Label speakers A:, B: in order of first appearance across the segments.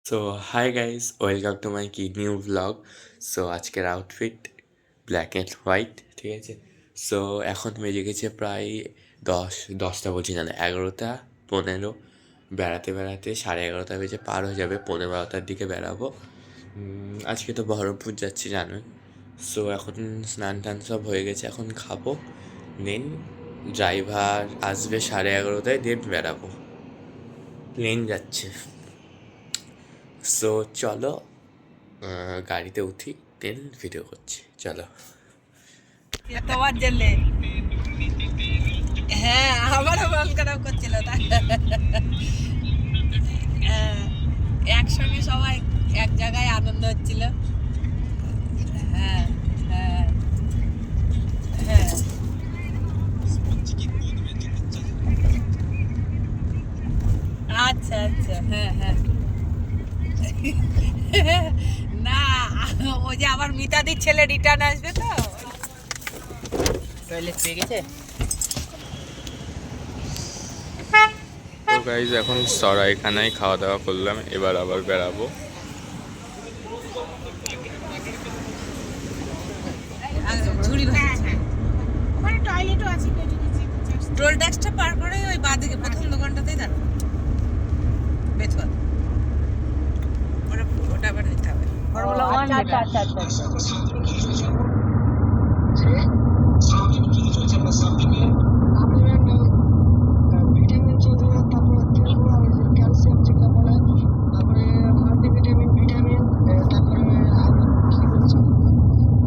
A: So hi guys, welcome to my new blog. So আজকের outfit black and white, ঠিক আছে। So এখন বেজে গেছে প্রায় 10টা বলছি না, 11টা 15। বেড়াতে বেড়াতে 11:30 বেজে পার হয়ে যাবে, 12:15টার দিকে বেরাবো। আজকে তো বহরমপুর যাচ্ছি জানোই। সো এখন স্নান টান সব হয়ে গেছে, এখন খাবো। দেন ড্রাইভার আসবে 11:30টায়, দেন বেরাবো। প্লেন যাচ্ছে। সো চলো গাড়িতে উঠি, দেন ভিডিও করছি, চলো।
B: তোমার জেলে হ্যাঁ আমারও মন খারাপ করছিল তাই একসঙ্গে সবাই এক জায়গায় আনন্দ হচ্ছিল। হ্যাঁ হ্যাঁ হ্যাঁ আচ্ছা আচ্ছা হ্যাঁ হ্যাঁ না, ওই যে আবার মিতাদির ছেলে রিটার্ন আসবে তো টয়লেট পেয়ে গেছে।
A: তো গাইজ এখন সরাইখানায় খাওয়া দাওয়া করলাম, এবার আবার বেরাবো।
B: ঝুড়ি ওখানে টয়লেটও আছে, টোল ট্যাক্সটা পার করে ওই বাঁদিকে প্রথম দোকানটাতেই দাঁড়াবো। পেছন ওটা আবার নিতে হবে। আচ্ছা আচ্ছা আচ্ছা
C: ভিটামিন তারপরে ক্যালসিয়াম যেটা বলে, তারপরে মাল্টিভিটামিন ভিটামিন, তারপরে আর কি বলছে,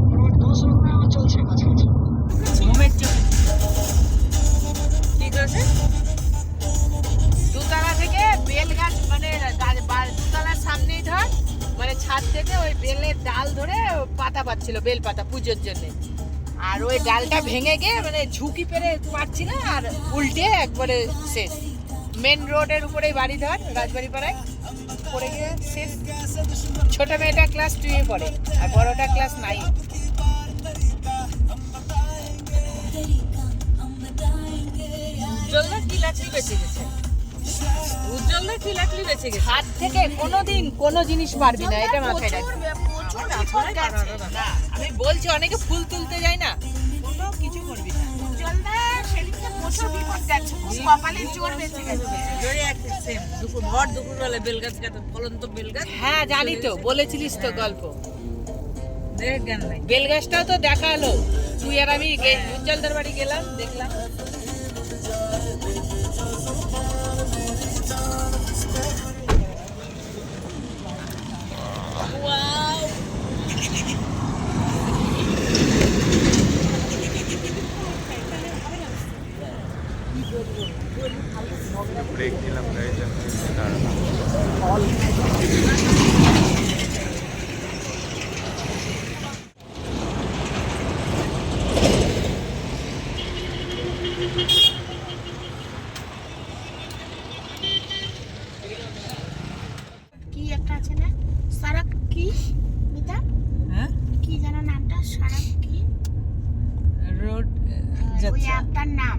C: মোটামুটি 10 রকমের আমার চলছে কাছাকাছি।
B: ঘুমের চোখে ঠিক আছে। দুতলা থেকে বেল গাছ মানে দুতলার সামনেই ধর, মানে ছাদ থেকে ওই বেলের ডাল ধরে পাতা পাচ্ছিল, বেল পাতা পুজোর জন্য। আর ওই ডালটা ভেঙে গিয়ে মানে ঝুঁকি পেরে পাচ্ছি না, আর উল্টে একবারে শেষ। মেন রোডের উপরেই বাড়ি ধর, রাজবাড়ি পাড়ায় পড়ে গিয়ে শেষ। ছোট মেয়েটা ক্লাস 2-এ পড়ে আর বড়টা ক্লাস 9। উজ্জ্বলদা কি লাকড়ি বেঁচে গেছে, উজ্জ্বলদা কি লাকড়ি বেঁচে গেছে। হাত থেকে কোনোদিন কোনো জিনিস পারবি না, এটা মাথায় রাখবি। না, আমি বলছি অনেকে ফুল তুলতে যায় না, কোনো কিছু করবি না। উজ্জ্বলদা সেদিকে প্রচুর বিপদ যাচ্ছে, কপালে জোর বেঁচে গেছে। জোরে একটা সেম দুপুরবেলা বেলগাছ কাটা ফলন্ত বেলগাছ। হ্যাঁ জানি তো, বলেছিলিস তো গল্প। বেলগাছটাও তো দেখালো, তুই আর আমি উজ্জ্বলদার বাড়ি গেলাম, দেখলাম।
A: ব্রেক দিলাম গাইজ,
D: কি একটা আছে না, সারাক কি মিতা,
B: হ্যাঁ
D: কি যেন নামটা, সারাক কি
B: রোড
D: ওই
B: যাত্রা,
D: একটার নাম।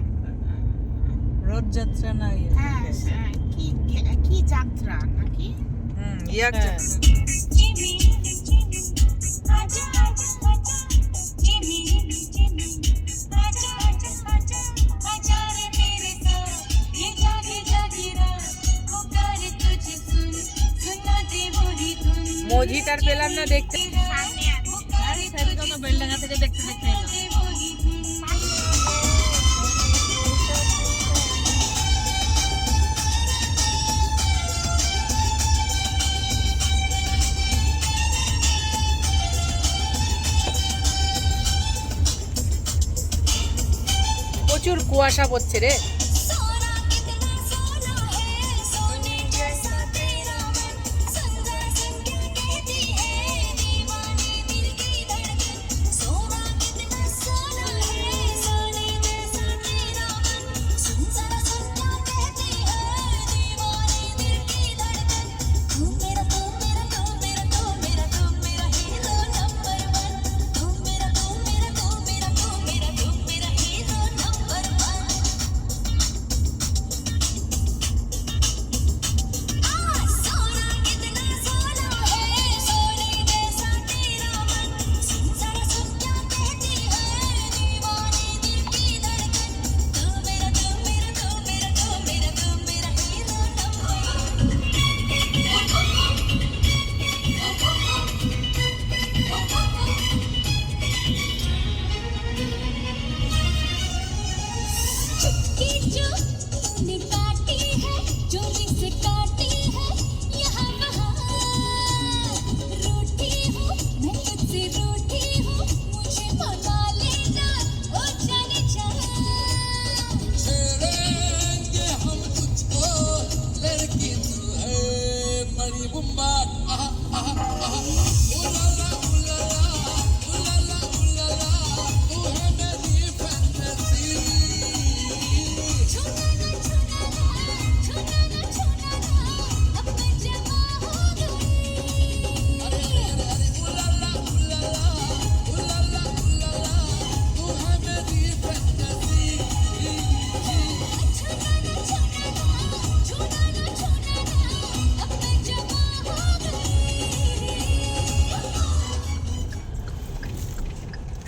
B: রোড যাত্রা না
D: হ্যাঁ কি কি যাত্রা নাকি,
B: ইয়াক যাত্রা। মজিটার পেলাম না দেখতে,
D: সামনে আছে।
B: বেলডাঙ্গা থেকে দেখতে দেখতে এলাম। প্রচুর কুয়াশা পড়ছে রে।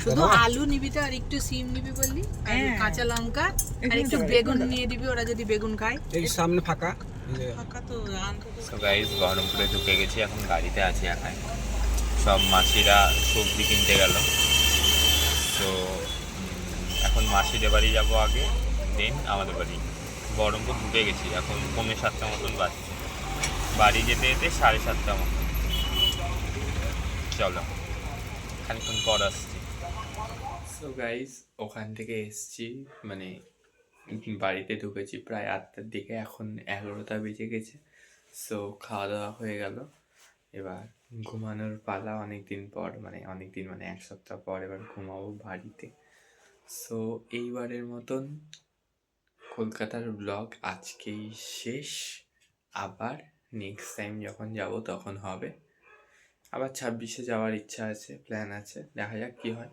B: শুধু আলু নিবি তো আর একটু সিম নিবি বললি আর কাঁচা লঙ্কা আর একটু বেগুন নিয়ে দিবি, ওরা যদি বেগুন খায়।
C: এই সামনে ফাঁকা
B: ফাঁকা তো
A: সো গাইস বহরমপুরে ঢুকে গেছি, এখন গাড়িতে আছি একাই। সব মাসিরা সবজি কিনতে গেল। তো এখন মাসিদের বাড়ি যাবো আগে, দেন আমাদের বাড়ি। বহরমপুর ঢুকে গেছি, এখন 6:45 মতন বাজছে। বাড়ি যেতে যেতে 7:30 মতন। চলো খানিক্ষণ পর আসছি। সো গাইস ওখান থেকে এসছি, মানে বাড়িতে ঢুকেছি প্রায় 8টার দিকে, এখন 11টা বেজে গেছে। সো খাওয়া দাওয়া হয়ে গেল, এবার ঘুমানোর পালা। অনেকদিন পর, মানে 1 সপ্তাহ পর এবার ঘুমাবো বাড়িতে। সো এইবারের মতন কলকাতার ব্লগ আজকেই শেষ। আবার নেক্সট টাইম যখন যাব তখন হবে। আবার 26-এ যাওয়ার ইচ্ছা আছে, প্ল্যান আছে, দেখা যাক কী হয়।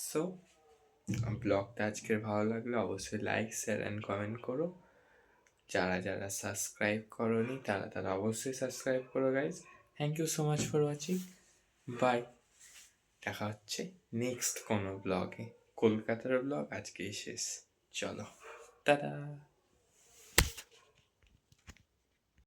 A: সো ব্লগটা আজকের ভালো লাগলে অবশ্যই লাইক, শেয়ার অ্যান্ড কমেন্ট করো। যারা যারা সাবস্ক্রাইব করোনি তারা অবশ্যই সাবস্ক্রাইব করো guys. Thank you so much for watching. Bye. দেখা হচ্ছে নেক্সট কোনো ব্লগে। কলকাতার ব্লগ আজকেই শেষ। চলো, টাটা।